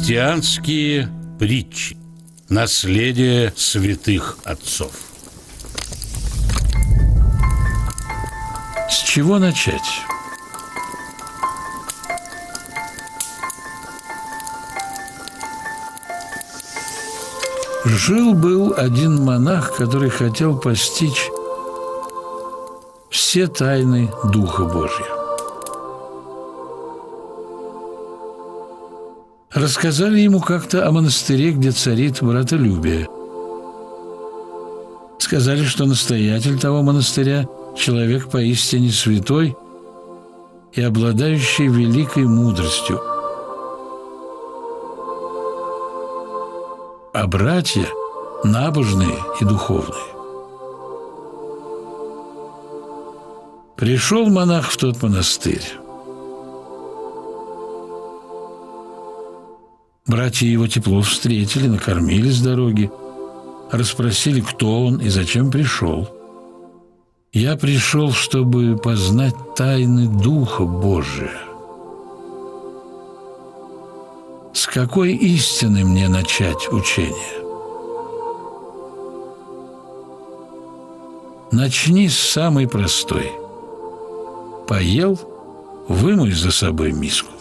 Христианские притчи. Наследие святых отцов. С чего начать? Жил-был один монах, который хотел постичь все тайны Духа Божия. Рассказали ему как-то о монастыре, где царит братолюбие. Сказали, что настоятель того монастыря – человек поистине святой и обладающий великой мудростью. А братья – набожные и духовные. Пришел монах в тот монастырь. Братья его тепло встретили, накормили с дороги, расспросили, кто он и зачем пришел. «Я пришел, чтобы познать тайны Духа Божия. С какой истины мне начать учение?» «Начни с самой простой. Поел, вымой за собой миску.